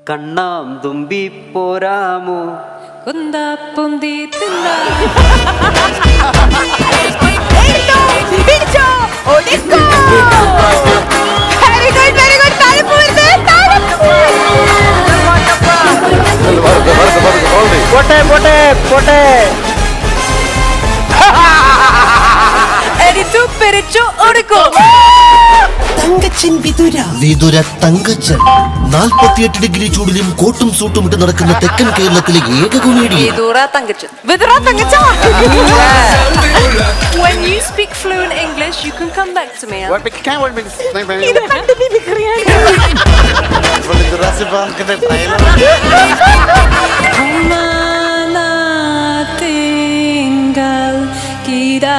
കണ്ണാം തുമ്പി പോരാമോ കുന്താപ്പൊന്തി പോട്ടെ പോട്ടെ പോട്ടെ തങ്കച്ചൻ വിതുര തങ്കച്ചൻ 48 ഡിഗ്രി ചൂടിലും കോട്ടും സൂട്ടും ഇട്ട് നടക്കുന്ന തെക്കൻ കേരളത്തിലെ ഏക comedian. When you speak fluent English, you can come back to me. Tinggal kita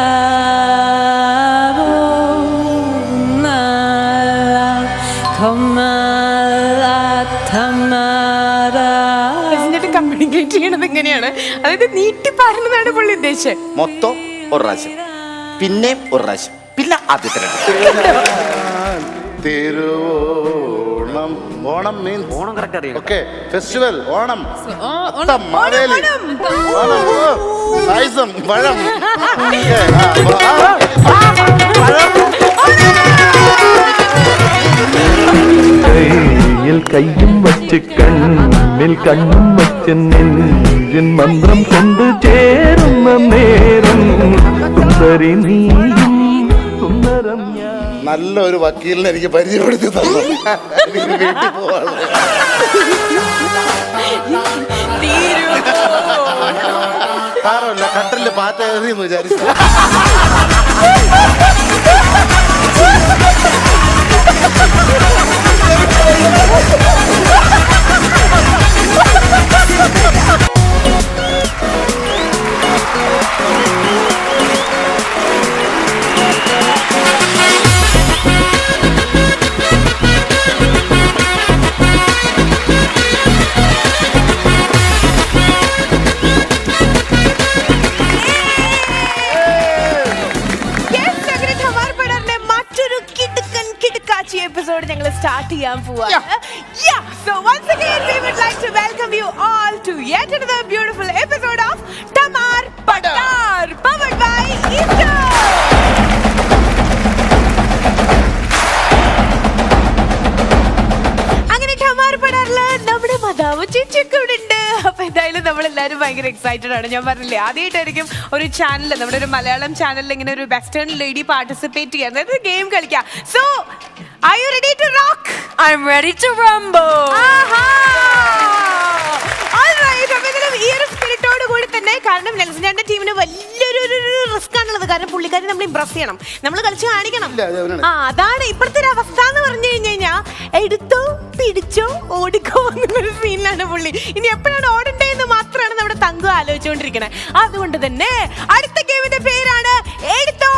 communicate ചെയ്യണത് എങ്ങനെയാണ്? അതായത് നീട്ടി പറഞ്ഞതാണ് പുള്ളി ഉദ്ദേശിച്ചത്. മൊത്തം ഒരു പ്രാവശ്യം, പിന്നെ ഒരു പ്രാവശ്യം, പിന്നെ ആദ്യത്തെ തിരുവോണം. ഓണം മീൻസ് ഓണം കറക്റ്റ് അറിയാം. ഓക്കെ, ഫെസ്റ്റിവൽ ഓണം, ഓണം, മാവേലി, ഓണം, പായസം, പഴം, കയ്യിൽ കയ്യും വച്ച് കണ്ണിൽ കണ്ണും വച്ച് നെഞ്ചിൻ മന്ത്രം കൊണ്ട് ചേരുന്ന നേരം സുന്ദരി നീയും സുന്ദരം ഞാൻ. നല്ലൊരു വക്കീലിനെ എനിക്ക് പരിചയപ്പെടുത്തി തന്നു. എനിക്ക് വീട്ടിൽ പോവാണ്. സാരമില്ല, കട്ടലില് പാറ്റ കയറിയെന്ന് വിചാരിച്ചു. എപ്പിസോഡ് ഞങ്ങൾ സ്റ്റാർട്ട് ചെയ്യാൻ പോവാണ്. So once again we would like to welcome you all to yet another beautiful episode of Tamar Padar, powered by Easter. അങ്ങനെ ടമാർ പടാറില് നമ്മുടെ മതാവ് ചേച്ചിയൊക്കെ ഇവിടെ ഉണ്ട്. അപ്പൊ എന്തായാലും നമ്മളെല്ലാവരും ഭയങ്കര എക്സൈറ്റഡ് ആണ്. ഞാൻ പറഞ്ഞില്ലേ, ആദ്യമായിട്ടായിരിക്കും ഒരു ചാനൽ, നമ്മുടെ ഒരു മലയാളം ചാനലിൽ ഇങ്ങനെ ഒരു വെസ്റ്റേൺ ലേഡി പാർട്ടിസിപ്പേറ്റ് ചെയ്യാൻ, അതായത് ഗെയിം കളിക്കാം. So are you ready to rock? I'm ready to rumble. Alright, അപ്പോൾ ഈ ഒരു സ്പിരിറ്റോട് കൂടി തന്നെ, കാരണം നെൽസന്റെ ടീമിന് വലിയൊരു റിസ്ക് ആണുള്ളത്. കാരണം പുള്ളിക്കാരെ നമ്മൾ ഇംപ്രസ് ചെയ്യണം, നമ്മൾ കളിച്ച് കാണിക്കണം. അതാണ് ഇപ്പോഴത്തെ ഒരു അവസ്ഥ എന്ന് പറഞ്ഞു കഴിഞ്ഞാൽ എടുത്തോ പിടിച്ചോ ഓടിക്കോ എന്നൊരു സീനിലാണ് പുള്ളി. ഇനി എപ്പോഴാണ് ഓടണ്ടേന്ന് മാത്രമാണ് നമ്മുടെ തങ്കു ആലോചിച്ചുകൊണ്ടിരിക്കണേ. അതുകൊണ്ട് തന്നെ അടുത്ത ഗെയിമിന്റെ പേരാണ് എടുത്തോ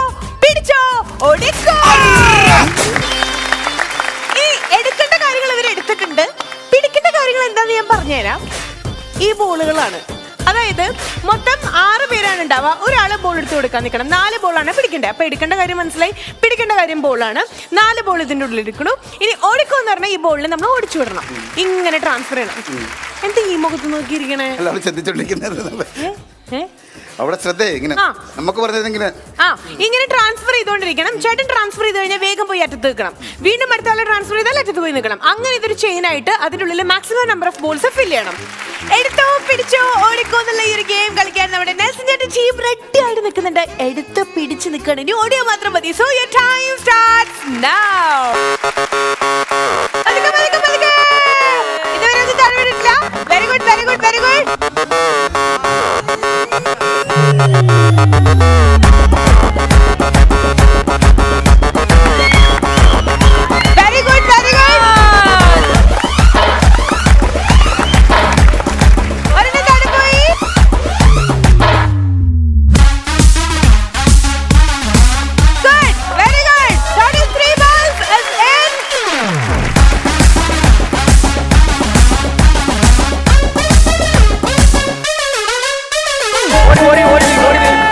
പിടിച്ചോ ഓടിക്കോ. എടുക്കേണ്ട കാര്യങ്ങൾ ഇവർ എടുത്തിട്ടുണ്ട്. പിടിക്കേണ്ട കാര്യങ്ങൾ എന്താന്ന് ഞാൻ പറഞ്ഞുതരാം. ഈ ബോളുകളാണ്, അതായത് മൊത്തം 6 പേരാണ് ഉണ്ടാവുക. ഒരാള് ബോൾ എടുത്ത് കൊടുക്കാൻ നിൽക്കണം. 4 ബോളാണ് പിടിക്കേണ്ടത്. അപ്പൊ എടുക്കേണ്ട കാര്യം മനസ്സിലായി. പിടിക്കേണ്ട കാര്യം ബോളാണ്. 4 ബോൾ ഇതിന്റെ ഉള്ളിൽ എടുക്കണം. ഇനി ഓടിക്കോ എന്ന് പറഞ്ഞാൽ ഈ ബോളിനെ നമ്മൾ ഓടിച്ചു വിടണം. ഇങ്ങനെ ട്രാൻസ്ഫർ ചെയ്യണം. എന്താ ഈ മുഖത്ത് നോക്കിയിരിക്കണേ? അവിടെ ശ്രദ്ധ ഇങ്ങനെ നമുക്ക് പറഞ്ഞിങ്ങനെ ഇങ്ങനെ ട്രാൻസ്ഫർ ചെയ്തോണ്ടിരിക്കണം. ചേട്ടൻ ട്രാൻസ്ഫർ ചെയ്ത് കഴിഞ്ഞാൽ വേഗം പോയി അറ്റത്ത് നിൽക്കണം. വീണ്ടും അടുത്ത ആളെ ട്രാൻസ്ഫർ ചെയ്താൽ അറ്റത്ത് പോയി നിൽക്കണം. അങ്ങനെ ഇതൊരു ചെയിൻ ആയിട്ട് അതിനുള്ളിൽ മാക്സിമം നമ്പർ ഓഫ് ബോൾസ് ഫിൽ ചെയ്യണം. എടുത്തോ പിടിച്ചോ ഓടിക്കോ എന്നുള്ള ഈ ഒരു ഗെയിം കളിക്കാൻ നമ്മുടെ നെൽസൺ ചേട്ടൻ ടീം റെഡി ആയിട്ട് നിൽക്കുന്നുണ്ട്. എടുത്ത് പിടിച്ച് നിൽക്കണം. ഇനി ഓടിയോ മാത്രം മതി. So your time starts now. ഇതുവരെ ഒന്നും തരവിടില്ല. Very good very good very good.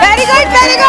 Very good, very good.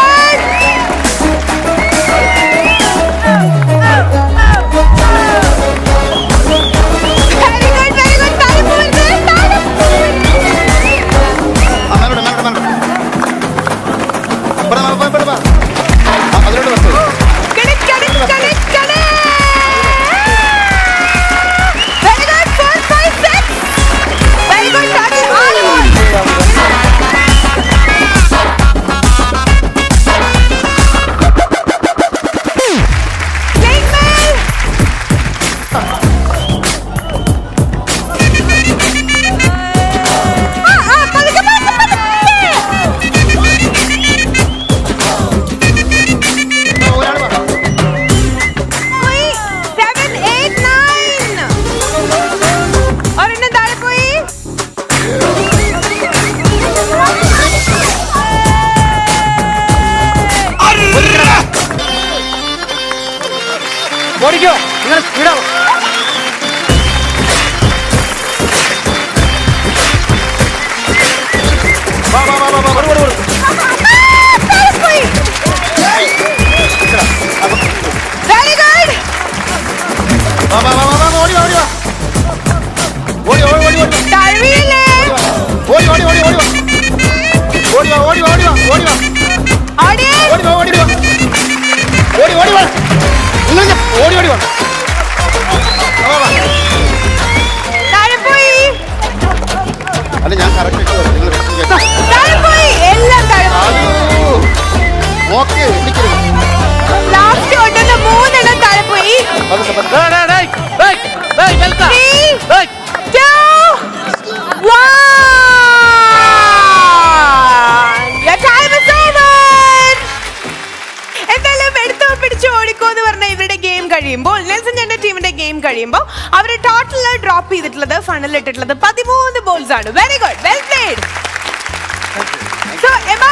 താഴെ പോയി. അല്ല ഞാൻ കറക്റ്റ് താഴെ പോയി. എല്ലാം താഴെ പോയി. ഓക്കെ ലാസ്റ്റ് കൊണ്ടുവന്ന 3 എണ്ണം താഴെ പോയി. 3, 2, 1. Your time is over. എന്തായാലും എടുത്തോ പിടിച്ചോ ഓടിക്കോ എന്ന് പറഞ്ഞ ഇവരുടെ ഗെയിം കഴിയുമ്പോൾ നെൽസൺ ചേട്ടന്റെ ടീമിന്റെ ഗെയിം കഴിയുമ്പോൾ അവർ ടോട്ടൽ ഡ്രോപ്പ് ചെയ്തിട്ടുള്ളത് ഫണലിൽ ഇട്ടിട്ടുള്ളത് 13 ബോൾസ് ആണ്. Very good, well played. So Emma,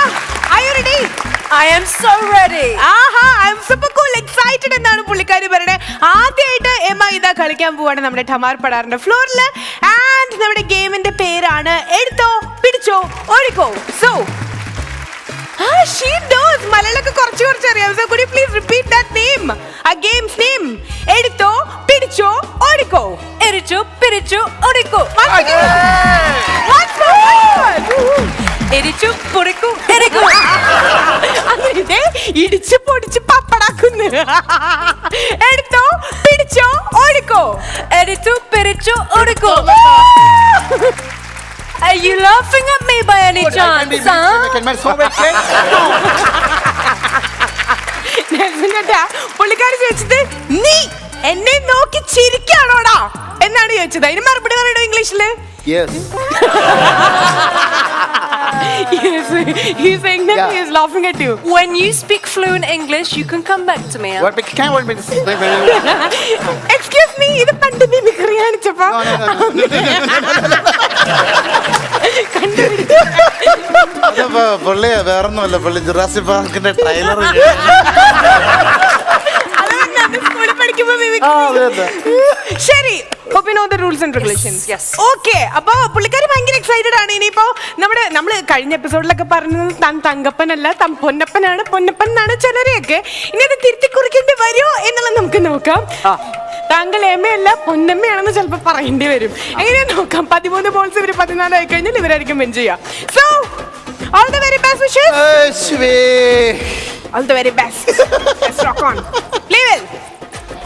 are you ready? I am so ready. ആഹാ, I am super cool excited എന്നാണ് പുള്ളിക്കാരി പറയുന്നത്. ആദ്യമായിട്ട് എമ്മ ഇതാ കളിക്കാൻ പോവാണ് നമ്മുടെ ഠമാർ പടാറിന്റെ ഫ്ലോറിൽ. ആൻഡ് നമ്മുടെ ഗെയിമിന്റെ പേരാണ് എടുത്തോ പിടിച്ചോ ഓടിക്കോ. സോ she knows മലയാളമൊക്കെ കുറച്ച് അറിയാം. So could you please repeat that name? A game's name. എടുത്തോ പിടിച്ചോ ഓടിക്കോ. എരിച്ചു പിരിച്ചു ഒടിക്കു. Once more. എരിച്ചു പൊടിക്കു എരിക്കു. അങ്ങനെ ഇടിച്ച് പൊടിച്ച് പപ്പടാക്കുന്നു. എടുത്തോ പിടിച്ചോ ഓടിക്കോ. എരിച്ചു പിരിച്ചു ഒടിക്കു. Are you laughing at me by any chance? പുള്ളിക്കാരി ചോദിച്ചത് നീ എന്നെ നോക്കി ചിരിക്കാണോടാ എന്നാണ് ചോദിച്ചത്. അതിന് മറുപടി പറയണോ ഇംഗ്ലീഷില്? He's saying that he is laughing at you. When you speak fluent English, you can come back to me. Excuse me, ഇത് പണ്ട് മിമിക്രി കാണിച്ചപ്പോ പുള്ളിയെ വേറൊന്നുമല്ല, പുള്ളി ജുറാസിക് പാർക്കിന്റെ ട്രെയിലർ സ്കൂളിൽ പഠിക്കുമ്പോ ശരി. Hope you know the rules and regulations. Yes. Okay. അപ്പൊ പുള്ളിക്കാരി ഭയങ്കര എക്സൈറ്റഡ് ആണ്. ഇനിയിപ്പോ നമ്മള് കഴിഞ്ഞ എപ്പിസോഡിലൊക്കെ പറഞ്ഞത് താൻ തങ്കപ്പനല്ല താൻ പൊന്നപ്പനാണ്, പൊന്നപ്പൻ എന്നാണ് ചിലരെയൊക്കെ. ഇനി അത് തിരുത്തി കുറിക്കേണ്ടി വരുമോ എന്നുള്ളത് നമുക്ക് നോക്കാം. താങ്കൾ എമ്മയല്ല പൊന്നമ്മയാണെന്ന് ചിലപ്പോ പറയേണ്ടി വരും. എങ്ങനെയാ നോക്കാം. 13 ബോൾസ് ഇവര് 14 ആയി കഴിഞ്ഞാൽ ഇവരായിരിക്കും വിൻ ചെയ്യുക. So all the very best wishes. All the very best. Let's rock on. Play well.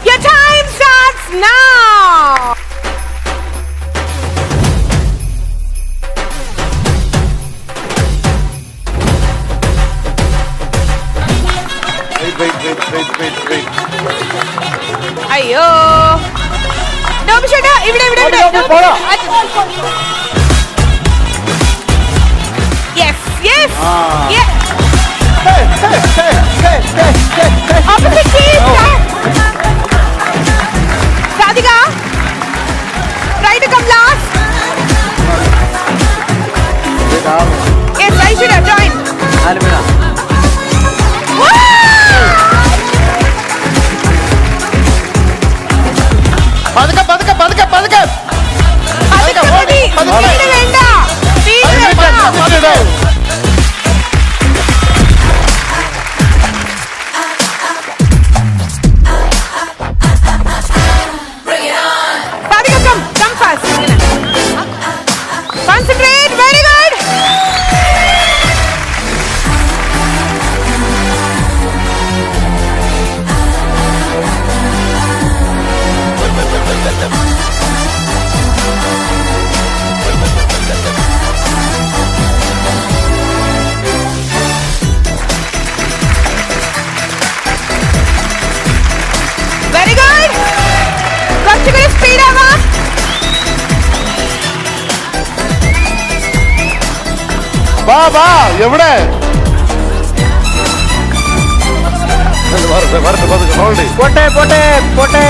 Your time starts now. അയ്യോ ഇവിടെ yes yes Radhika try to come last. Yes, I should have joined. Concentrate, very good. Very good. കുറച്ചുകൂടി speed ആവാം. എവിടെ പോട്ടെ പോട്ടെ പോട്ടെ.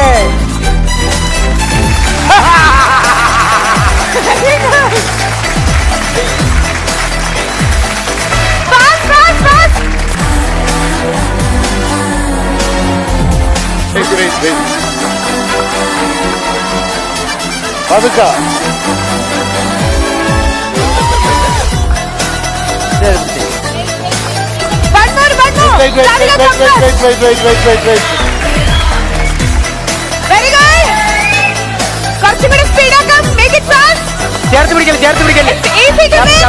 Fast, fast, fast. പതുക്കെ One more. Radhika, come first. Very good. കുറച്ചും കൂടി സ്പീഡ് ആക്കാം. Make it fast. ചേർത്ത് പിടിക്കല്ലേ It's easy to win.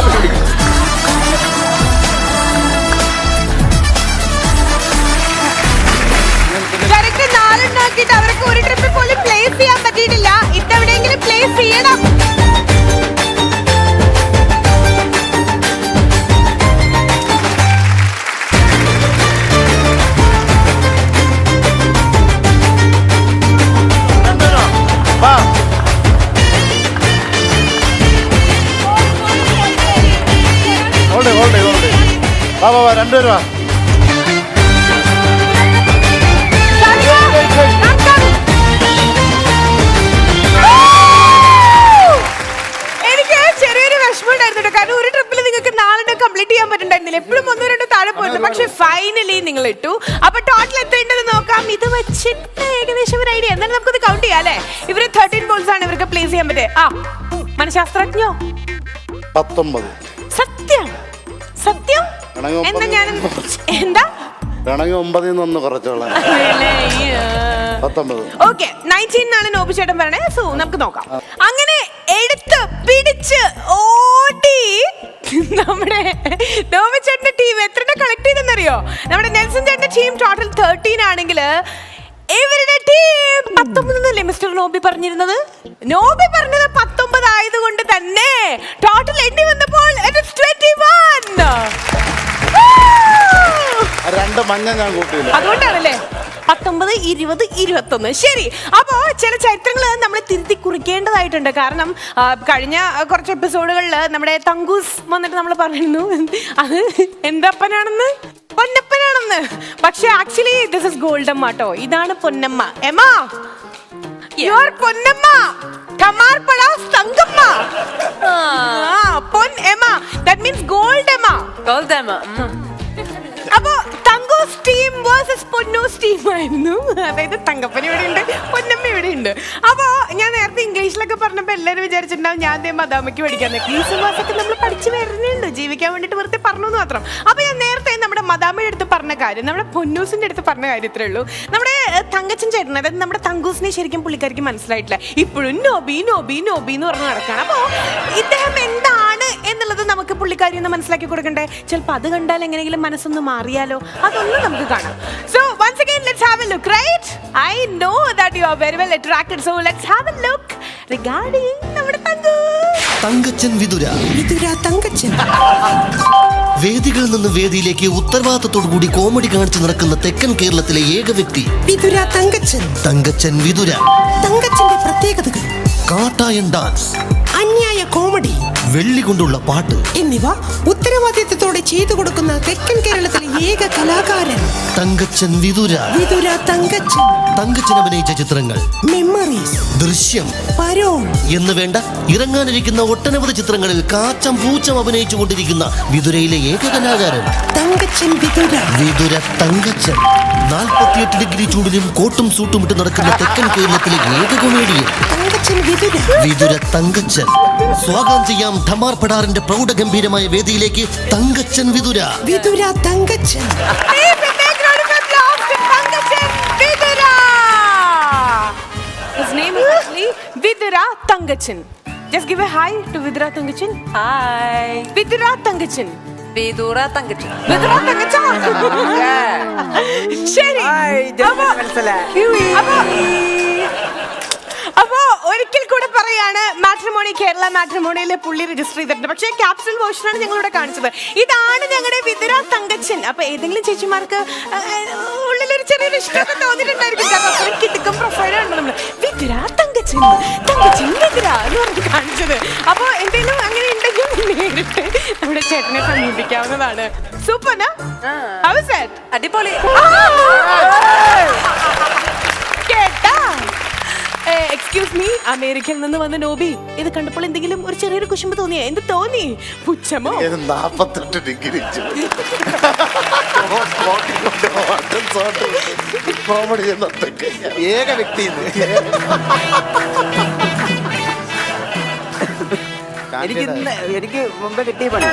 വാ 2 പേര് വാ. എനിക്ക് ചെറിയൊരു വിഷമം ഉണ്ടായിരുന്നു കാരണം ഒരു ട്രിപ്പിൽ നിങ്ങൾക്ക് 4 കംപ്ലീറ്റ് ചെയ്യാൻ പറ്റുന്നുണ്ടായിരുന്നില്ല. എപ്പോഴും 1-2 താഴെ പോയിരുന്നു. പക്ഷെ ഫൈനലി നിങ്ങൾ ഇട്ടു. അപ്പൊ ടോട്ടൽ എത്രയുണ്ടെന്ന് നോക്കാം. ഇത് വെച്ചിട്ട് ഏകദേശം ഒരു ഐഡിയ. എന്നാലും നമുക്കത് കൗണ്ട് ചെയ്യാം അല്ലേ? ഇവര് 13 ബോൾസ് ആണ് ഇവർക്ക് പ്ലേസ് ചെയ്യാൻ പറ്റുക. മനഃശാസ്ത്രജ്ഞോ 19. സത്യം സത്യം എന്നാ ഞാൻ എന്താ 9 കുറച്ചോളാം. 19. ഓക്കെ 19 ആണ് നോബി ചേട്ടൻ പറയണേ. സോ നമുക്ക് നോക്കാം. അങ്ങനെ എടുത്ത് പിടിച്ച് ഓടി നമ്മുടെ നോബി ചേട്ടന്റെ ടീം എത്ര കളക്ട് ചെയ്തെന്നറിയോ? നമ്മുടെ നെൽസൺ ചേട്ടന്റെ ടീം ടോട്ടൽ 13 ആണെങ്കിൽ ഇവരുടെ ടീം 19 അല്ലേ മിസ്റ്റർ നോബി പറഞ്ഞിരുന്നത്? നോബി പറഞ്ഞത് 19 ആയതുകൊണ്ട് തന്നെ ടോട്ടൽ എണ്ണി വന്നപ്പോൾ 21. 2 മഞ്ഞ ഞാൻ കൂട്ടിയില്ല. അതുകൊണ്ടാണല്ലേ 19, 20, 21. ശരി. അപ്പോ ചില ചരിത്രങ്ങൾ നമ്മൾ തിരുത്തി കുറിക്കേണ്ടതായിട്ടുണ്ട്. കാരണം കഴിഞ്ഞ കുറച്ച് എപ്പിസോഡുകളിൽ നമ്മുടെ തങ്കൂസ് വന്നിട്ട് നമ്മൾ പറഞ്ഞിരുന്നു അത് എന്തപ്പനാണെന്ന്, പൊന്നപ്പനാണെന്ന്. പക്ഷെ ആക്ച്വലി ദിസ് ഇസ് ഗോൾഡമ്മ ട്ടോ. ഇതാണ് പൊന്നമ്മ. എമാ യുവർ പൊന്നമ്മ കമാർപട തങ്കമ്മ. പൊൻ എമ്മ ദാറ്റ് മീൻസ് ഗോൾഡ് എമ്മ. അപ്പോ തങ്കൂസ് ടീം വേഴ്സസ് പൊന്നൂസ് ടീം ആയിരുന്നു. അതായത് തങ്കപ്പൻ ഇവിടെ ഉണ്ട്, പൊന്നമ്മ ഇവിടെ ഉണ്ട്. അപ്പോ ഞാൻ നേരത്തെ ഇംഗ്ലീഷിലൊക്കെ പറഞ്ഞപ്പോ എല്ലാവരും വിചാരിച്ചിട്ടുണ്ടാവും ഞാൻ മദാമയ്ക്ക് പഠിക്കാൻ. ഈ മാസത്തിൽ നമ്മൾ പഠിച്ചു വരുന്നുണ്ട്, ജീവിക്കാൻ വേണ്ടിട്ട് വെറുതെ പറഞ്ഞു എന്ന് മാത്രം. അപ്പൊ ഞാൻ നേരത്തെ നമ്മുടെ മദാമയുടെ അടുത്ത് പറഞ്ഞ കാര്യം, നമ്മുടെ പൊന്നൂസിന്റെ അടുത്ത് പറഞ്ഞ കാര്യം ഇത്രേ ഉള്ളൂ. നമ്മുടെ തങ്കച്ചൻ ചേട്ടൻ, അതായത് നമ്മുടെ തങ്കൂസിനെ ശരിക്കും പുള്ളിക്കാരിക്ക് മനസ്സിലായിട്ടില്ല. ഇപ്പോഴും നോബി നോബി നോബി എന്ന് പറഞ്ഞ് നടക്കുകയാണ്. അപ്പോ ഇദ്ദേഹം എന്താണ് എന്നുള്ളത് നമുക്ക് പുള്ളിക്കാരി ഒന്ന് മനസ്സിലാക്കി കൊടുക്കണ്ടേ? ചിലപ്പോൾ അത് കണ്ടാൽ എങ്ങനെയെങ്കിലും മനസ്സൊന്ന് മാറിയാലോ, അതൊന്നും നമുക്ക് കാണാം. So once again let's have a look, right? I know that you are very well attracted, so let's have a look regarding നമ്മുടെ തങ്കച്ചൻ വിതുര. തങ്കച്ചൻ വേദികളിൽ നിന്ന് വേദിയിലേക്ക് ഉത്തരവാദിത്തത്തോടു കൂടി കോമഡി കാണിച്ചു നടക്കുന്ന തെക്കൻ കേരളത്തിലെ ഏക വ്യക്തി വിതുര തങ്കച്ചൻ. തങ്കച്ചൻ വിതുര. തങ്കച്ചന്റെ പ്രത്യേകതകൾ: കാട്ടായൻ ഡാൻസ്, അന്യായ കോമഡി, വെള്ളി കൊണ്ടുള്ള പാട്ട് എന്നിവ ഉത്തരവാദിത്തത്തോടെ ചെയ്തു കൊടുക്കുന്ന തെക്കൻ കേരളത്തിലെ ഏക കലാകാരൻ തങ്കച്ചൻ വിതുര. വിതുര തങ്കച്ചൻ. തങ്കച്ചൻ അഭിനയിച്ച ചിത്രങ്ങൾ മെമ്മറീസ്, ദൃശ്യം, പരോൾ എന്ന് വേണ്ട ഇറങ്ങാനിരിക്കുന്ന ഒട്ടനവധി ചിത്രങ്ങളിൽ കാച്ചം പൂച്ചം അഭിനയിച്ചു കൊണ്ടിരിക്കുന്ന വിതുരയിലെ ഏക കലാകാരൻ തങ്കച്ചൻ വിതുര. വിതുര തങ്കച്ചൻ. 48 ഡിഗ്രി ചൂടിലും കോട്ടും സൂട്ടും ഇട്ട് നടക്കുന്ന തെക്കൻ കേരളത്തിലെ ഏക കൊമേഡിയൻ തങ്കച്ചൻ വിതുര. വിതുര തങ്കച്ചൻ. സ്വാഗതം ചെയ്യാം ധമാർ പടാറിന്റെ പ്രൗഢഗംഭീരമായ വേദിയിലേക്ക് Thankachan Vithura. Vithura Thankachan. His name is actually Vidura Tangachan. Just give a hi to Vidura Tangachan. Hi. Vidura Tangachan. Vidura Tangachan. Vidura Tangachan. ശരി. അപ്പോ ഒരിക്കൽ കൂടെ പറയാണ്, മാട്രിമോണി കേരള മാട്രിമോണിയിലെ പുള്ളി രജിസ്റ്റർ ചെയ്തിട്ടുണ്ട്. പക്ഷേ ക്യാപ്സൂൾ വേർഷനാണ് ഞങ്ങളിവിടെ കാണിച്ചത്. ഇതാണ് ഞങ്ങളുടെ വിതുര തങ്കച്ചൻ. അപ്പൊ ഏതെങ്കിലും ചേച്ചിമാർക്ക് ഉള്ളിലൊരു ചെറിയൊരു ഇഷ്ടമൊക്കെ തോന്നിയിട്ടുണ്ടായിരിക്കും. കാരണം കിടക്കും പ്രൊഫൈലാണ് നമ്മൾ വിതുര തങ്കച്ചൻ, തങ്കച്ചൻ വിതുര എന്ന് പറഞ്ഞ് കാണിച്ചത്. അപ്പൊ എന്തെങ്കിലും അങ്ങനെ ഉണ്ടെങ്കിൽ നേരിട്ട് നമ്മുടെ ചേട്ടനെ സമീപിക്കാവുന്നതാണ്. സൂപ്പർ. അടിപൊളി. കേട്ടാ? എക്സ്ക്യൂസ് മീ, അമേരിക്കയിൽ നിന്ന് വന്ന നോബി, ഇത് കണ്ടപ്പോൾ എന്തെങ്കിലും ഒരു ചെറിയൊരു കുശുമ്പ് തോന്നിയോ? എന്ത് തോന്നി? പുച്ഛമോ? 48 ഡിഗ്രി കോമഡി ഏക വ്യക്തി. എനിക്ക് മുമ്പേ കിട്ടിയ പണി.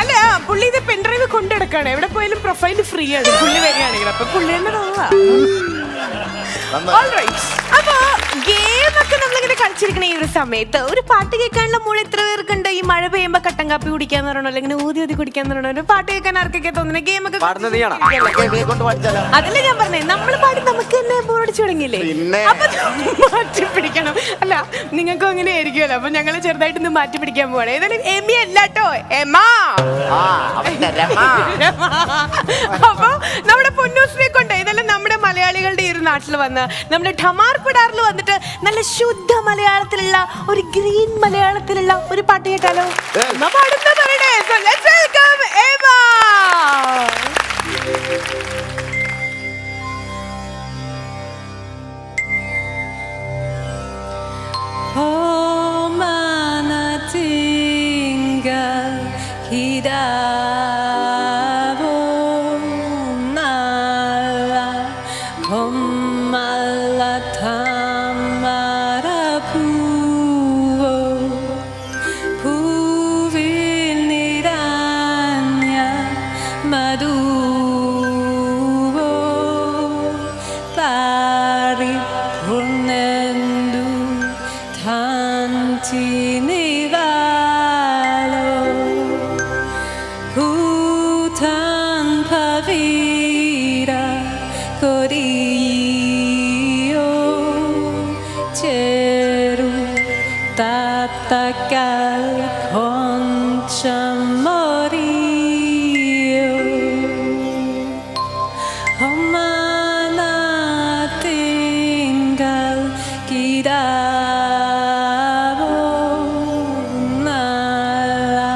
അല്ല, പുള്ളി ഇത് പെൻഡ്രൈവ് കൊണ്ടെടുക്കാണ്. എവിടെ പോയാലും പ്രൊഫൈൽ ഫ്രീ ആണ് പുള്ളി വരികയാണെങ്കിൽ. അപ്പൊ പുള്ളി തന്നെ തോന്നുക. അപ്പൊ ഗെയിമൊക്കെ നമ്മളിങ്ങനെ കളിച്ചിരിക്കണ ഈ ഒരു സമയത്ത് ഒരു പാട്ട് കേൾക്കാനുള്ള മൂഡ് എത്ര പേർക്കുണ്ട്? ഈ മഴ പെയ്യുമ്പോ കട്ടൻ കാപ്പി കുടിക്കാന്ന് പറയണോ, അല്ലെങ്കിൽ ഊതി ഊതി കുടിക്കാന്ന് പറയണോ, ഒരു പാട്ട് കേൾക്കാൻ ആർക്കൊക്കെ തോന്നുന്നത്? ഗെയിമൊക്കെ അതല്ലേ ഞാൻ പറഞ്ഞേ, നമ്മൾ പാടി നമുക്ക് തന്നെ ബോറടിച്ചു തുടങ്ങിയില്ലേ? അപ്പൊ മാറ്റി പിടിക്കണം. അല്ല, നിങ്ങൾക്കും അങ്ങനെ ആയിരിക്കുമല്ലോ. അപ്പൊ ഞങ്ങള് ചെറുതായിട്ടൊന്ന് മാറ്റി പിടിക്കാൻ പോവാണ്. ഏതായാലും എമി അല്ലാട്ടോ, എമാ. അപ്പൊ നമ്മുടെ പൊന്നൂസിനെ കൊണ്ട് ഇതെല്ലാം നമ്മുടെ മലയാളികളുടെ ഈ ഒരു നാട്ടിൽ വന്ന് നമ്മുടെ ധമാർ പടാറിൽ വന്നിട്ട് നല്ല ശുദ്ധ മലയാളത്തിലുള്ള ഒരു ഗ്രീൻ മലയാളത്തിലുള്ള ഒരു പാട്ട് കേട്ടാലോ? പാടുന്ന പറയണേ. So let's welcome Eva. Oh, mana tinggal hidapo nala komala tamara puvo puviniranya maduvo pari purnendu tantinigalo hutan pavira kodio ceru tatakal konchamorio mana tinggal kidabo nala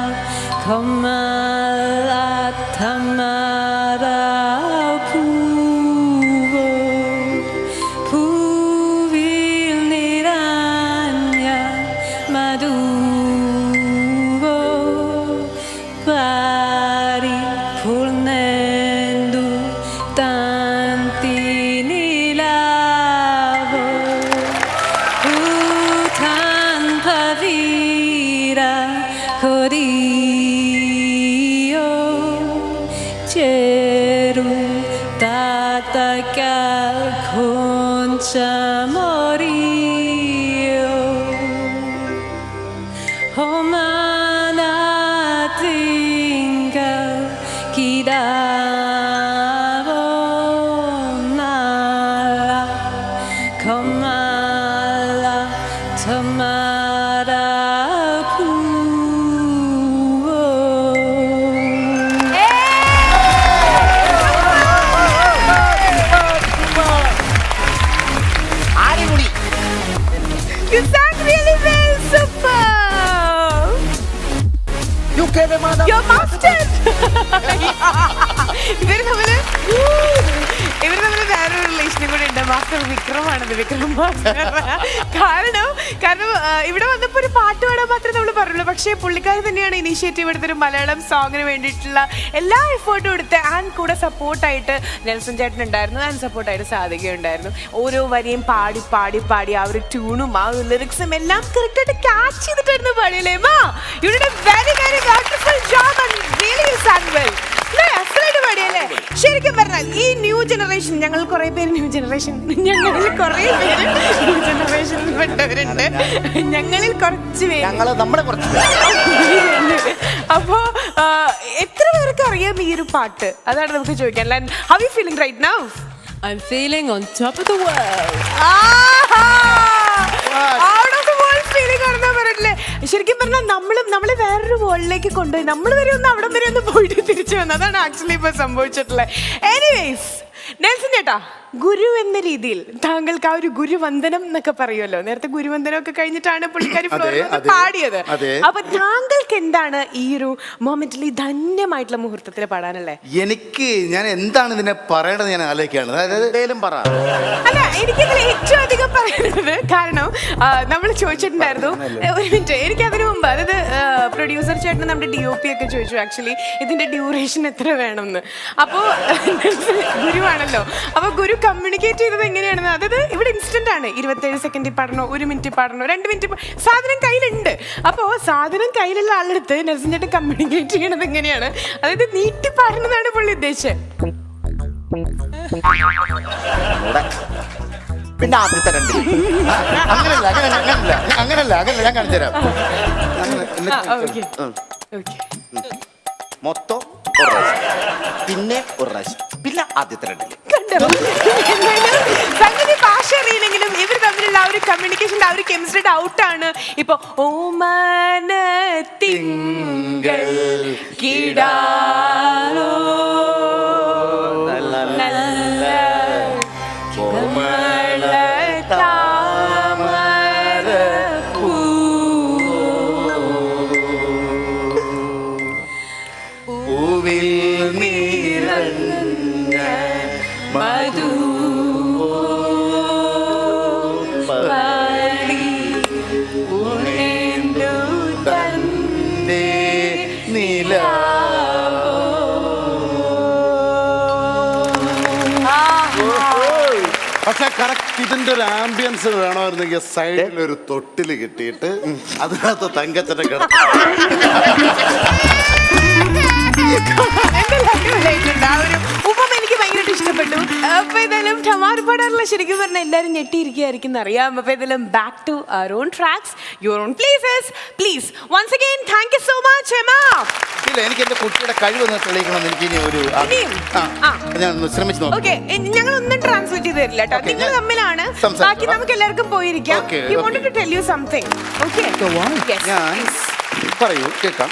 komala tamara puvo puvilniranya maduvo pari purnendu tantinilavo hutan pavira kodio ceru tatakal konchamorio oh mana tinggal kidabo nala komala tamara puvo. അടിപൊളി. You sang really well, super. You're mastered. ഇവര് തമ്മില് വേറൊരു റിലേഷനും കൂടെ ഉണ്ട്. Master വിക്രമാണത്, Vikram master. കാരണം ഇവിടെ വന്നപ്പോ ഒരു പാട്ട് പാടാൻ മാത്രമേ നമ്മൾ പറഞ്ഞുള്ളൂ. പക്ഷേ പുള്ളിക്കാരൻ തന്നെയാണ് ഇനീഷ്യേറ്റീവ് എടുത്തൊരു മലയാളം സോങ്ങിന് വേണ്ടിയിട്ടുള്ള എല്ലാ എഫേർട്ടും എടുത്ത്. ആൻഡ് കൂടെ സപ്പോർട്ടായിട്ട് നെൽസൺ ചേട്ടൻ ഉണ്ടായിരുന്നു, ആൻഡ് സപ്പോർട്ടായിട്ട് സാധിക ഉണ്ടായിരുന്നു. ഓരോ വരിയും പാടി പാടി പാടി ആ ഒരു ട്യൂണും ആ ലിറിക്സും എല്ലാം കറക്റ്റായിട്ട് ക്യാച്ച് ചെയ്തിട്ടായിരുന്നു പാടിയല്ലേ മാ. You did a very very wonderful job and really you sang well. അസലായിട്ട് പാടിയല്ലേ. ശരിക്കും പറഞ്ഞാൽ ഈ ന്യൂ ജനറേഷൻ, ഞങ്ങൾ കുറെ പേര് ന്യൂ ജനറേഷൻ, ഞങ്ങളിൽ കുറെ പേര് ന്യൂ ജനറേഷനിൽ പെട്ടവരുണ്ട്. ഞങ്ങളിൽ കുറച്ച് പേര്, നമ്മുടെ കുറച്ച് അപ്പോ എത്ര പേർക്ക് അറിയാം ഈ ഒരു പാട്ട്? അതാണ് നമുക്ക് ചോദിക്കാൻ. How are you feeling right now? I'm feeling on top of the world. Out of the world feeling ആണെന്നാ പറഞ്ഞില്ലേ. ശരിക്കും പറഞ്ഞാൽ നമ്മള് വേറൊരു വേൾഡിലേക്ക് കൊണ്ടുപോയി. നമ്മൾ വരെ ഒന്ന് അവിടെ വരെ ഒന്ന് പോയിട്ട് തിരിച്ചു വന്നു. അതാണ് ആക്ച്വലി ഇപ്പൊ സംഭവിച്ചിട്ടുള്ളത്. എനിവേസ്, നെൽസൺ ചേട്ടാ, ഗുരു എന്ന രീതിയിൽ താങ്കൾക്ക് ആ ഒരു ഗുരുവന്ദനം എന്നൊക്കെ പറയുമല്ലോ. നേരത്തെ ഗുരുവന്ദനം ഒക്കെ കഴിഞ്ഞിട്ടാണ് പുള്ളിക്കാരി ഫ്ലോറിൽ പാടിയത്. അപ്പൊ താങ്കൾക്ക് എന്താണ് ഈ ഒരു മൊമെന്റിൽ ഈ ധന്യമായിട്ടുള്ള മുഹൂർത്തത്തിൽ പാടാനല്ലേ? ഞാൻ എന്താണ് ഇതിനെ പറയണത് ഞാൻ ആലോചിക്കുകയാണ്. അതായത് പറ. അല്ല, എനിക്കതിൽ ഏറ്റവും അധികം പറയുന്നത്, കാരണം നമ്മൾ ചോദിച്ചിട്ടുണ്ടായിരുന്നു, ഒരു മിനിറ്റ്, എനിക്ക് അതിനു മുമ്പ്, അതായത് പ്രൊഡ്യൂസർ ചേട്ടൻ നമ്മുടെ DOP ഒക്കെ ചോദിച്ചു ആക്ച്വലി ഇതിന്റെ ഡ്യൂറേഷൻ എത്ര വേണമെന്ന്. അപ്പോ ഗുരുവാണല്ലോ, അപ്പൊ ഗുരു കമ്മ്യൂണിക്കേറ്റ് ചെയ്തത് എങ്ങനെയാണെന്ന്, അതായത് ഇവിടെ ഇൻസ്റ്റന്റ് ആണ്. 27 സെക്കൻഡിൽ പാടണോ, 1 മിനിറ്റ് പാടണോ, 2 മിനിറ്റ്, സാധനം കയ്യിലുണ്ട്. അപ്പോ സാധനം കയ്യിലുള്ള ആളെടുത്ത് നെൽസൺ ചേട്ടൻ കമ്മ്യൂണിക്കേറ്റ് ചെയ്യണത് എങ്ങനെയാണ്, അതായത് നീട്ടി പാടുന്നതാണ് പുള്ളി ഉദ്ദേശിച്ചത്. പിന്നെ ആദ്യത്തെ രണ്ട് അങ്ങനല്ല ഞാൻ കാണിച്ചു തരാം. മൊത്തം ഒരു പ്രാവശ്യം, പിന്നെ ഒരു പ്രാവശ്യം, പിന്നെ ആദ്യത്തെ രണ്ടില്. സംഗതി ഭാഷ അറിയില്ലെങ്കിലും ഇവർ തമ്മിലുള്ള ആ ഒരു കമ്മ്യൂണിക്കേഷൻ, ആ ഒരു കെമിസ്ട്രിയുടെ ഔട്ടാണ്. ഇപ്പൊ ഓമനത്തിങ്കൾ കിടാലോ പൂവിൽ നീ പക്ഷെ കറക്റ്റ് ഇതിന്റെ ഒരു ആംബിയൻസ് വേണമായിരുന്നെങ്കിൽ സൈഡിൽ ഒരു തൊട്ടില് കിട്ടിയിട്ട് അതിനകത്ത് തങ്കച്ചന്റെ കിടക്കും. ഉപമ എനിക്ക് ഭയങ്കരമായിട്ട് ഇഷ്ടപ്പെട്ടു. അപ്പൊ ഏതായാലും ടമാർപാടാറുള്ള ശരിക്കും പറഞ്ഞാൽ എല്ലാവരും ഞെട്ടിയിരിക്കുകയായിരിക്കും അറിയാം. അപ്പൊ ഏതായാലും back to our own tracks, your own places. Please once again thank you so much എമ. ഇല്ല, എനിക്ക് എന്റെ കുട്ടിയുടെ കഴിവ് തെളിയിക്കണം. എനിക്ക് ഇനി ഒരു ഞാൻ ശ്രമിച്ചു നോക്കാം. ഓക്കെ, ഞങ്ങൾ ഒന്നും ട്രാൻസ്ലേറ്റ് ചെയ്ത് തരില്ല കേട്ടോ. നിങ്ങൾ തമ്മിലാണ്. ബാക്കി നമുക്ക് എല്ലാവർക്കും പോയിരിക്കാം. You wanted to tell you something. Okay, ഞാൻ പറയൂ, കേൾക്കാം.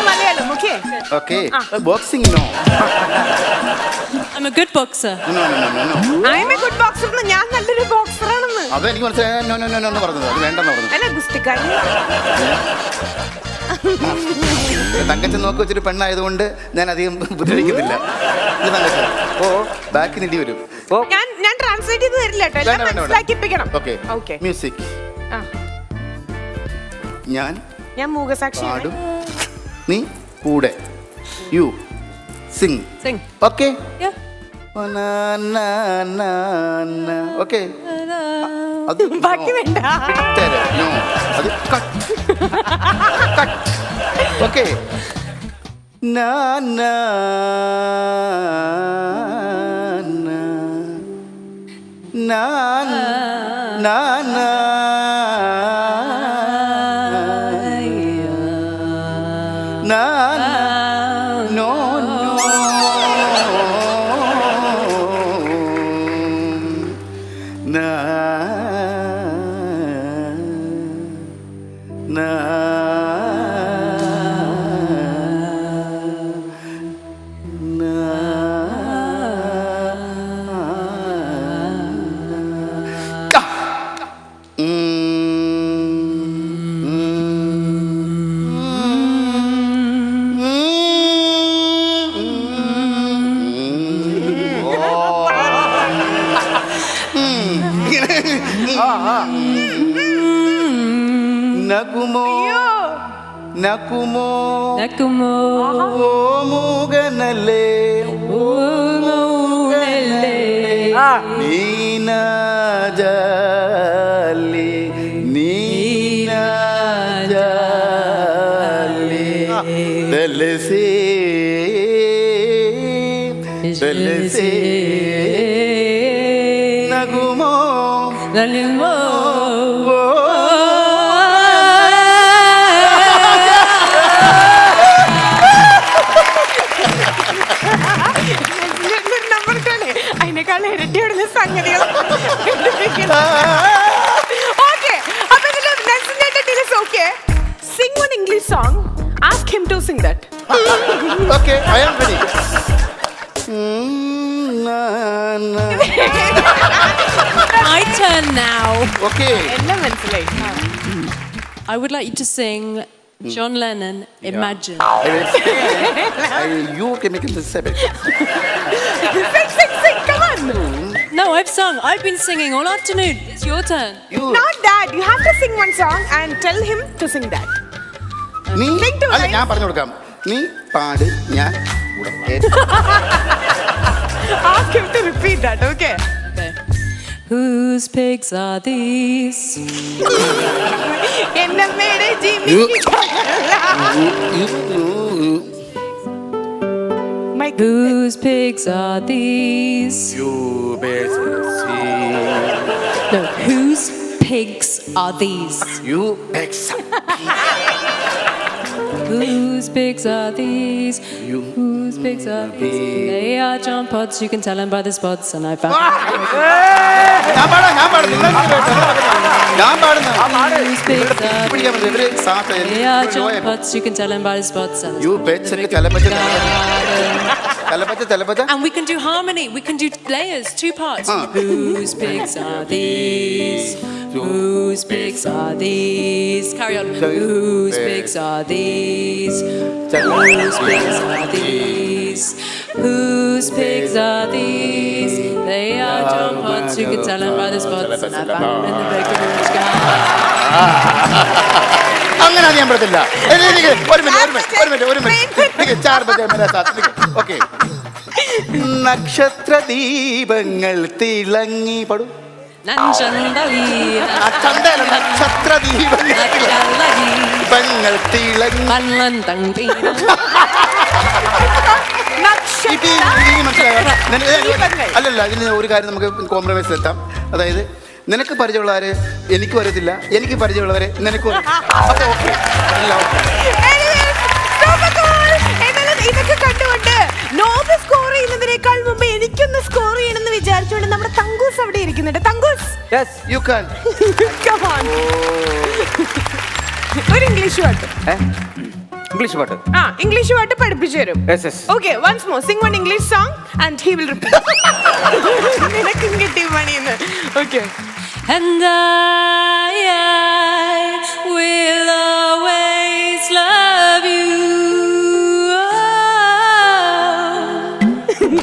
Malayalam. Okay okay, boxing no. I'm a good boxer. No no no no. I am a good boxer. ഞാൻ നല്ലൊരു ബോക്സർ ആണെന്ന്. അത് എനിക്ക് മനസ്സിലായി. നോ നോ നോ നോ പറഞ്ഞത് അത് വേണ്ടെന്ന് പറഞ്ഞത്. അല്ല, ഗുസ്തിക്കാരി. തങ്കച്ചൻ നോക്കി വെച്ചൊരു പെണ്ണായതുകൊണ്ട് ഞാൻ അധികം ഉപദ്രവിക്കുന്നില്ല. ഓ ബാക്കിന് ഇടി വരും. ഞാൻ ട്രാൻസ്ലേറ്റ് ചെയ്ത് തരില്ല കേട്ടോ. എല്ലാം മനസ്സിലാക്കിപ്പിക്കണം. Okay okay. മ്യൂസിക്. ഞാൻ മൂകസാക്ഷിയാണ്. പാടും, നീ കൂടെ. You sing. Okay okay. ബാക്കി വേണ്ട. അത് ഓക്കെ. നകുമോ നകുമോ ഓ മൂകനല്ലേ നീനാജാലി നീനാജാലി ദലസേ ദലസേ നകുമോ നകുമോ അതിനേക്കാൾ ഇരട്ടിയോടുന്ന സംഗതികൾ. Sing one English song. Ask him to sing that. Okay, I am ready. My turn now. Okay. എല്ലാം മനസ്സിലായി. I would like you to sing John Lennon, Imagine. You can make it the seven. Sing, come on. No, I've sung. I've been singing all afternoon. It's your turn. Not that. You have to sing one song and tell him to sing that. നീ അല്ല, ഞാൻ പറഞ്ഞു കൊടുക്കാം. നീ പാട്, ഞാൻ കൂടെ. Ask him to repeat that, okay? Okay. Whose pigs are these? എന്നമ്മയുടെ Jimmy. Whose pigs are these? You best see. No, whose pigs are these? You best. Whose pigs are these? Whose pigs are these? They are John Pods, you can tell them by the spots, and I found whose pigs are these? They are John Pods, you can tell them by the spots, and You bet. and we can do harmony, we can do layers, 2 parts. Whose pigs are these? Whose pigs are these? Carry on. Whose pigs are these? Whose pigs are these? Whose pigs are these? They are John Pods, you can tell them by the spots, and I found them in the bakery. അങ്ങനെ ഞാൻ പറ്റത്തില്ല. ഒരു minute. Okay. നക്ഷത്ര ദീപങ്ങൾ തിളങ്ങി പാടും. നക്ഷത്ര ദീപങ്ങൾ തിളങ്ങി. അല്ലല്ല, ഇതിന് ഒരു കാര്യം നമുക്ക് കോംപ്രമൈസ് എത്താം. അതായത് നിനക്ക് പരിചയമുള്ളവരെ എനിക്ക് വരത്തില്ല, എനിക്ക് പരിചയമുള്ളവരെ നിനക്ക് അപ്പൊ ഓക്കെ. ഇതൊക്കെ കണ്ടുകൊണ്ട് നോബ് സ്കോർ ചെയ്യുന്നതിനേക്കാൾ മുമ്പ് എനിക്കൊന്ന് സ്കോർ ചെയ്യണമെന്ന് വിചാരിച്ചുകൊണ്ട് നമ്മുടെ തങ്കൂസ് അവിടെ ഇരിക്കുന്നുണ്ട്. തങ്കൂസ്, യു കാൻ. Come on. ഒരു ഇംഗ്ലീഷ് പാട്ട്. ഇംഗ്ലീഷ് പാട്ട്? ഇംഗ്ലീഷ് പാട്ട് പഠിപ്പിച്ചു തരും. Okay, once more sing one English song and he will repeat. നിനക്കും കിട്ടി പണിയെന്ന്. Okay. And I will always love you.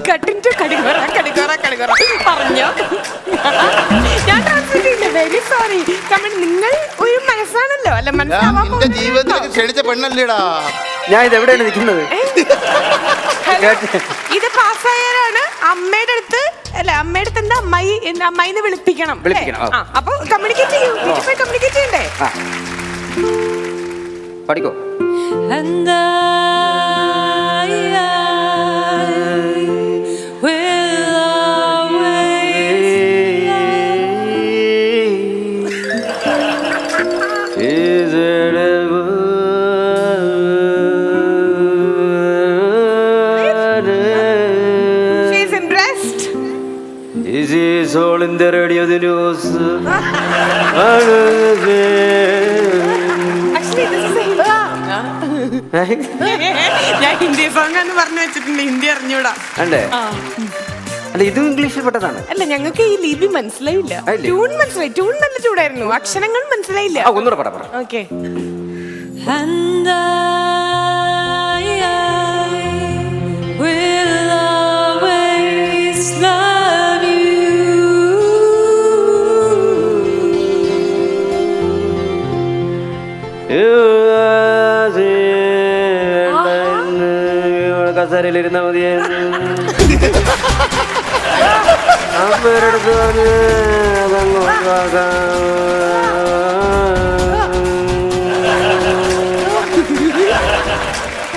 കട്ടിന്റെ കടികറ പറഞ്ഞോ. ഞാൻ ട്രാൻസ്ലേറ്റ് ചെയ്യില്ല. Very sorry. കാരണം നിങ്ങൾ ഒരു മനസ്സാണല്ലോ. അല്ല, നിന്റെ ജീവിതത്തിലേക്ക് ക്ഷണിച്ച പെണ്ണല്ലേടാ ഞാൻ. ഇത് എവിടെയാണ് നിൽക്കുന്നത്? ഇത് പാസ്സായാലാണ് അമ്മയുടെ അടുത്ത് എന്താ അമ്മായിന്ന് വിളിപ്പിക്കണം. അപ്പൊ കമ്മ്യൂണിക്കേറ്റ് ചെയ്യൂ. കമ്മ്യൂണിക്കേറ്റ് ചെയ്യണ്ടേ? പഠിക്കോ. And I will always She's impressed. This is all in the radio news. Actually, this is a ഞാൻ ഹിന്ദി സോങ് എന്ന് പറഞ്ഞു വെച്ചിട്ടുണ്ട്. ഹിന്ദി അറിഞ്ഞൂടാ. അല്ലേ? അല്ല, ഇതും ഇംഗ്ലീഷിൽ പെട്ടതാണ്. അല്ല, ഞങ്ങൾക്ക് ഈ ലിപി മനസ്സിലായില്ല. ട്യൂൺ മനസ്സിലായി. ട്യൂൺ നല്ല ചൂടായിരുന്നു. അക്ഷരങ്ങൾ മനസ്സിലായില്ല. ഒന്നുകൂടെ പറ. Okay. And I will always love കസേരയിലിരുന്ന മതിയായിരുന്നു. അമ്മയുടെ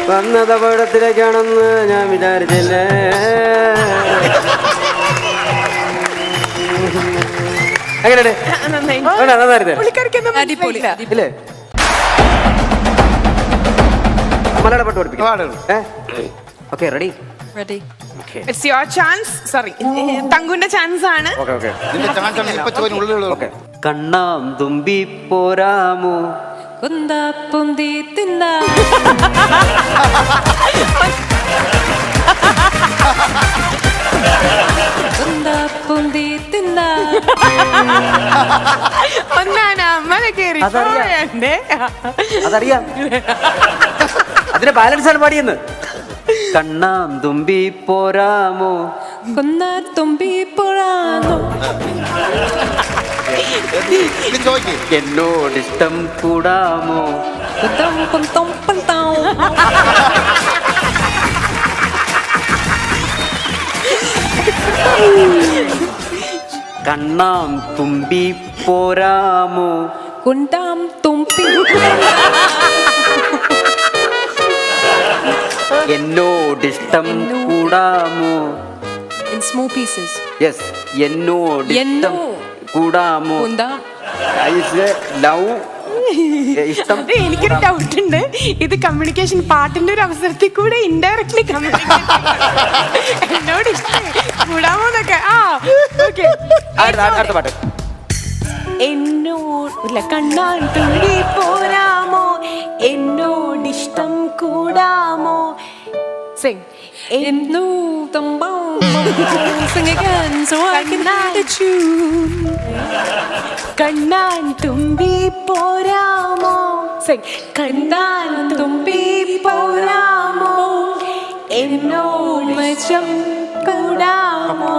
വന്നത് അപകടത്തിലേക്കാണെന്ന് ഞാൻ വിചാരിച്ചില്ലേ. എങ്ങനെയുണ്ട്? ഇല്ലേ? മലയാള പാട്ട് പഠിപ്പിക്കും. Okay, ready? Ready. It's your chance. Sorry, തങ്കുന്റെ ചാൻസ് ആണ്. കണ്ണാം തുമ്പി പോരാമോ കുന്താപ്പുന്തി തിന്താ കുന്താപ്പുന്തി തിന്താ. ഒന്നാണ് അമ്മ കേറി. അതറിയാം. അതിന്റെ ബാലൻസ് ആണ് പാടിയെന്ന്. കണ്ണാം തുമ്പി പോരാമോ കുന്നാത്തുമ്പി പോരാമോ എന്നോടിഷ്ടം കൂടാമോ കുന്തം കുന്തം കുന്തം. കണ്ണാം തുമ്പി പോരാമോ കുണ്ടാം തുമ്പി എന്നോടിഷ്ടം കൂടാമോ. In small pieces. യെസ്, എന്നോടിഷ്ടം കൂടാമോ. ലവ് ഇഷ്ടം. എനിക്കൊരു ഡൗട്ട് ഉണ്ട്. ഇത് കമ്മ്യൂണിക്കേഷൻ പാട്ടിന്റെ ഒരു അവസരത്തിൽ കൂടെ ഇൻഡയറക്ട്ലി എന്നോട് ഇഷ്ടം കൂടാമോന്നൊക്കെ. അടുത്ത പാട്ട്. എന്നോട് കണ്ണാൻ തുമ്പി പോരാമോ എന്നോടിഷ്ടം കൂടാമോ. Singh. Sing again so I can hear the tune. കണ്ണാൻ തുമ്പി പോരാമോ. സിംഗ്. കണ്ണാൻ തുമ്പി പോരാമോ എന്നോടിഷ്ടം കൂടാമോ.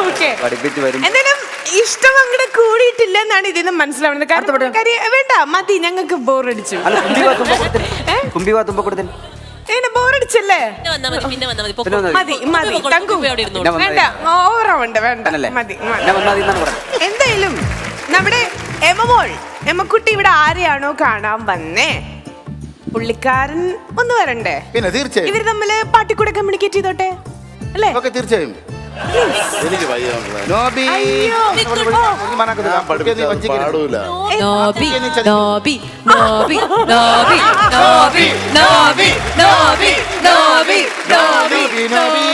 ഓക്കെ, പഠിപ്പിച്ച് വരും. എന്തായാലും ഇഷ്ടം അങ്ങോട്ട് കൂടിയിട്ടില്ല എന്നാണ് ഇതിൽ നിന്ന് മനസ്സിലാവുന്നത്. കാരണം പുള്ളിക്കാരി വേണ്ട മതി ഞങ്ങൾക്ക് ബോറടിച്ചു. എങ്ങനെ ബോറടിച്ചല്ലേ? മതി മതി തങ്കു വേണ്ട, ഓവറാവണ്ട, വേണ്ട മതി. എന്തായാലും നമ്മുടെ എമ്മക്കുട്ടി ഇവിടെ ആരെയാണോ കാണാൻ വന്നേ പുള്ളിക്കാരൻ ഒന്ന് വരണ്ടേ? പിന്നെ തീർച്ചയായും ഇവര് തമ്മില് പാട്ടിക്കൂടെ കമ്മ്യൂണിക്കേറ്റ് ചെയ്തോട്ടെ അല്ലേ? ഓക്കെ, തീർച്ചയായും. എനിക്ക് വയ്യ നോബി അയ്യോ. പാടൂല. Nobby, Nobby, Nobby, Nobby, Nobby, Nobby, Nobby, Nobby, Nobby,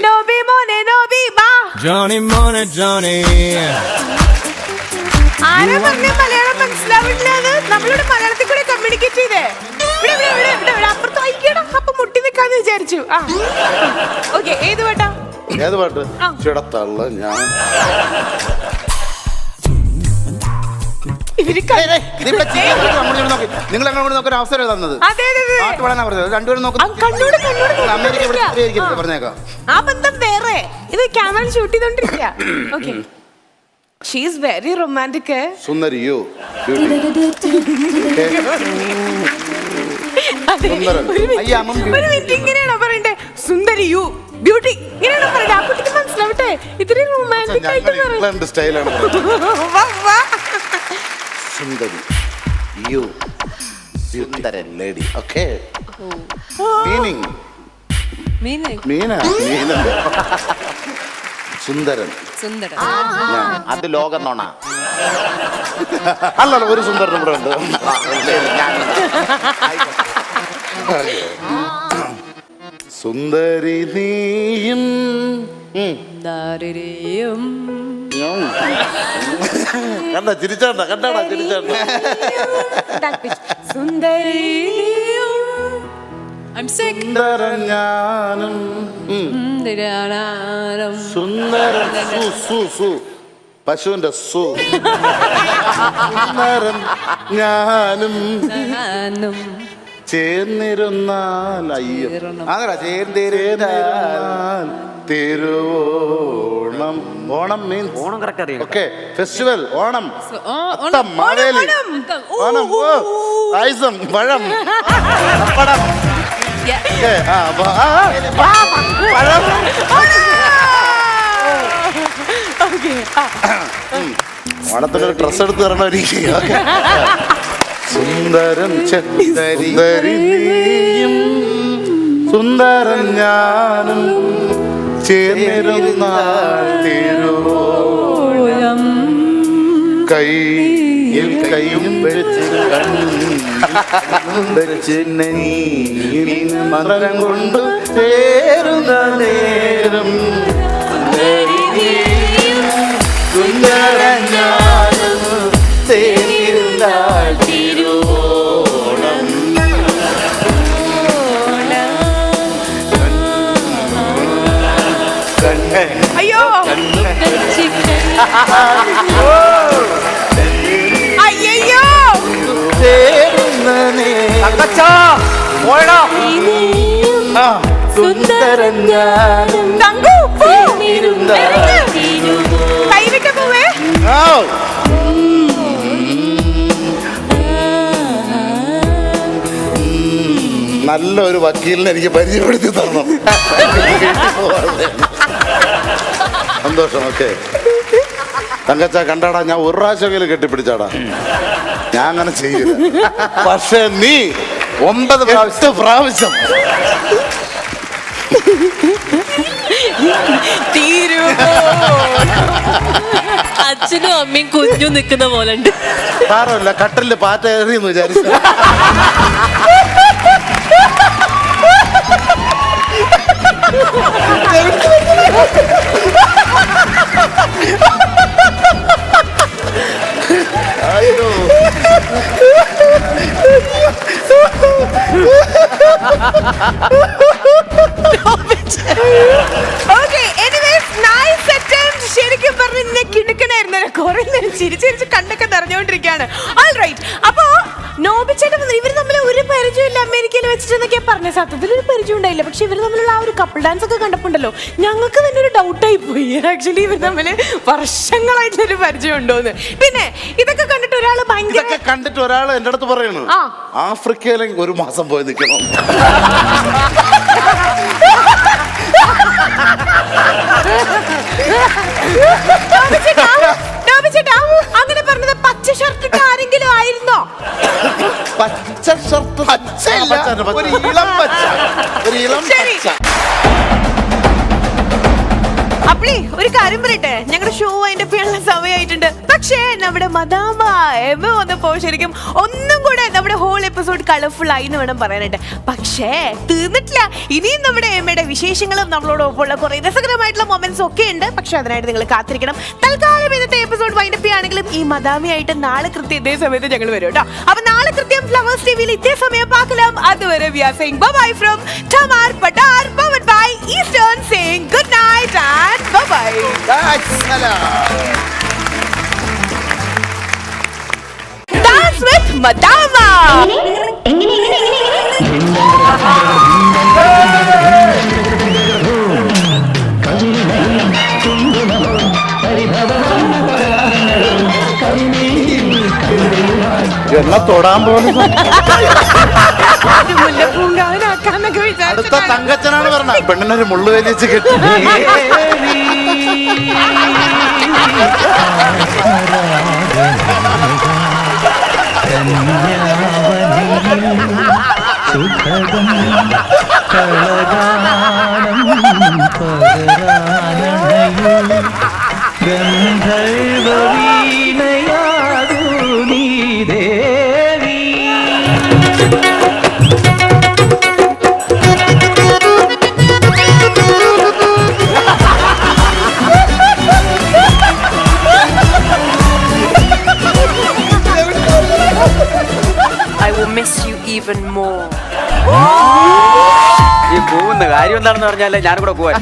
Noby മോനെ നോബി ബാ. Johnny Money Johnny. ആരാ പറഞ്ഞ മലയാളം മനസ്സിലാവില്ല? നമ്മളിവിടെ മലയാളത്തിൽ കൂടെ കമ്മ്യൂണിക്കേറ്റ് ചെയ്തേ. അപ്പുറത്ത് വായിക്കണം, അപ്പൊ മുട്ടി നിൽക്കാന്ന് വിചാരിച്ചു. ആ ഓക്കെ, ഏത് പാട്ടാ? ഏത് പാട്ട്? ചിടത്തള്ള ഞാൻ നിങ്ങൾ അങ്ങോട്ട് നോക്കാൻ അവസരം തന്നത്. അതെ അതെ അതെ. പാട്ട് പാടാനാ പറഞ്ഞത്. രണ്ടുപേരും കണ്ണൂട് അമേരിക്ക പറഞ്ഞേക്കാം. ആ ബന്ധം വേറെ. ഇത് ക്യാമറ ഷൂട്ട് ചെയ്തോണ്ടിരിക്കുക. Okay, she is very romantic. സുന്ദരിയോ ഒരു മിനിറ്റ്, ഇങ്ങനെയാണോ പറയണ്ടേ? സുന്ദരി യു ബ്യൂട്ടി ഇങ്ങനെയാണോ പറയണ്ടേ? ആ കുട്ടിക്ക് മനസ്സിലാവട്ടെ. ഇത്രയും റൊമാൻറ്റിക് ആയിട്ട് ഇംഗ്ലണ്ട് സ്റ്റൈലാണ്. സുന്ദരി യു സുന്ദരൻ ലേഡി. Okay, meaning Meaning. മീന മീന സുന്ദരൻ Sundara. ഞാൻ അത് ലോകം നോണ അല്ലല്ല, ഒരു സുന്ദരനും ഇവിടെ ഉണ്ട്. സുന്ദരി നീയും Daririum. കണ്ട ചിരിച്ചാണ്ട, കണ്ടാടാ ചിരിച്ചാണ്ട. സുന്ദരി. I'm sick. സുന്ദരൻ ഞാനും സുന്ദരൻ സു പശുവിന്റെ സു സുന്ദരൻ ഞാനും ചേർന്നിരുന്നാൽ അയ്യോ അതല്ല ചേർന്നിരുന്നാൽ തിരുവോണം. ഓണം മീൻസ് ഓണം കറക്റ്റ് അറിയാം. Okay, festival Onam. ഓണം, അത്തം, മാവേലി, ഓണം, പായസം, പഴം, പപ്പടം. ഓക്കേ, പഴം. ഓണത്തിന് ഡ്രസ് എടുത്ത് തരണോ എനിക്ക്? സുന്ദരൻ സുന്ദരി നീയും സുന്ദരൻ ഞാനും ചേർന്നിരുന്നാട്ടിരോളം കൈയിൽ കൈയും വെച്ച് വെച്ച് മന്ത്രം കൊണ്ട് ചേരുന്ന നേരം സുന്ദരൻ ഞാനും ചേർന്നിരുന്നാട്ടിരോളം അയ്യോ അയ്യോ സുന്ദരൻ ഞാനും തങ്കു കൈവിട്ട് പോവേ. നല്ലൊരു വക്കീലിനെ എനിക്ക് പരിചയപ്പെടുത്തി തരണം. സന്തോഷം. ഓക്കെ തങ്കച്ച, കണ്ടാടാ ഞാൻ ഒരു പ്രാവശ്യം കെട്ടിപ്പിടിച്ചാടാ. ഞാൻ അങ്ങനെ ചെയ്യില്ല. പക്ഷെ നീ 9 പ്രാവശ്യം അച്ഛനും അമ്മയും കുഞ്ഞും നിൽക്കുന്ന പോലെ ഉണ്ട്. സാരമില്ല, കട്ടലില് പാറ്റ ഏറിയെന്ന് വിചാരിച്ചു. അയ്യോ ശരിക്കും പറഞ്ഞ കിടുക്കനായിരുന്നു. കുറെ നേരം ചിരിച്ചിരിച്ച് കണ്ണൊക്കെ നിറഞ്ഞുകൊണ്ടിരിക്കുകയാണ്. അപ്പോ നോബിച്ചേട്ടൻ ഇവർ തമ്മിൽ ഒരു പരിചയമില്ല അമേരിക്കയിൽ വെച്ചിട്ടെന്നൊക്കെ പറഞ്ഞ സത്യത്തിൽ ഒരു പരിചയം ഉണ്ടായില്ല. പക്ഷെ ഇവർ തമ്മിലുള്ള ആ ഒരു കപ്പിൾ ഡാൻസ് ഒക്കെ കണ്ടപ്പോണ്ടല്ലോ ഞങ്ങൾക്ക് തന്നെ ഒരു ഡൗട്ടായി പോയി. ആക്ച്വലി ഇവർ തമ്മിൽ വർഷങ്ങളായിട്ടൊരു പരിചയം ഉണ്ടോന്ന്. പിന്നെ ഇതൊക്കെ കണ്ടിട്ട് ഒരാൾ ഭയങ്കര കണ്ടിട്ട് ഒരാൾ എന്റെ അടുത്ത് പറയണു ആഫ്രിക്കയിലെ ഒരു മാസം പോയി നിൽക്കണം. അങ്ങനെ പറഞ്ഞത് പച്ച ഷർട്ട് ആരെങ്കിലും ആയിരുന്നോ? പച്ച ഷർട്ട് ഒരു ഇളം പച്ച. ഒരു ഇളം പച്ച. അപ്പളേ ഒരു കാര്യം പറയട്ടെ, ഞങ്ങളുടെ ഷോ അതിന്റെ പേരുള്ള സമയമായിട്ടുണ്ട്. പക്ഷേ നമ്മുടെ മദാമ എമ വന്നപ്പോ ശരിക്കും ഒന്നും കൂടെ നമ്മുടെ ഹോൾ എപ്പിസോഡ് കളർഫുൾ ആയി എന്ന് വേണം പറയാനായിട്ട്. പക്ഷേ തീർന്നിട്ടില്ല. ഇനിയും നമ്മുടെ എമ്മയുടെ വിശേഷങ്ങളും നമ്മളോടൊപ്പമുള്ള കുറെ രസകരമായിട്ടുള്ള മൊമെന്റ്സ് ഒക്കെ ഉണ്ട്. പക്ഷെ അതിനായിട്ട് നിങ്ങൾ കാത്തിരിക്കണം. തൽക്കാലം ഇന്നത്തെ എപ്പിസോഡ് വൈൻഡപ്പ് ചെയ്യുകയാണെങ്കിലും ഈ മദാമയായിട്ട് നാളെ കൃത്യം ഇതേ സമയത്ത് ഞങ്ങൾ വരും കേട്ടോ. അപ്പൊ നാളെ കൃത്യം ഫ്ലവേഴ്സ് ടിവിയിൽ ഇതേ സമയം പാക്കലാം. അതുവരെ we are saying bye bye from Tamar Padar, powered by Eastern, saying good night and bye bye. Dance with Madama. എന്നെ തൊടാൻ പോകുന്നു. മുല്ലപ്പൂങ്കാവനാക്കാന്നൊക്കെ അടുത്ത തങ്കച്ചനാണ് പറഞ്ഞ പെണ്ണിനൊരു മുള്ളു വലിച്ച് കിട്ടി. I will miss you even more. ഈ പോകുന്ന കാര്യം എന്താണെന്ന് പറഞ്ഞാലേ ഞാനും കൂടെ പോവാൻ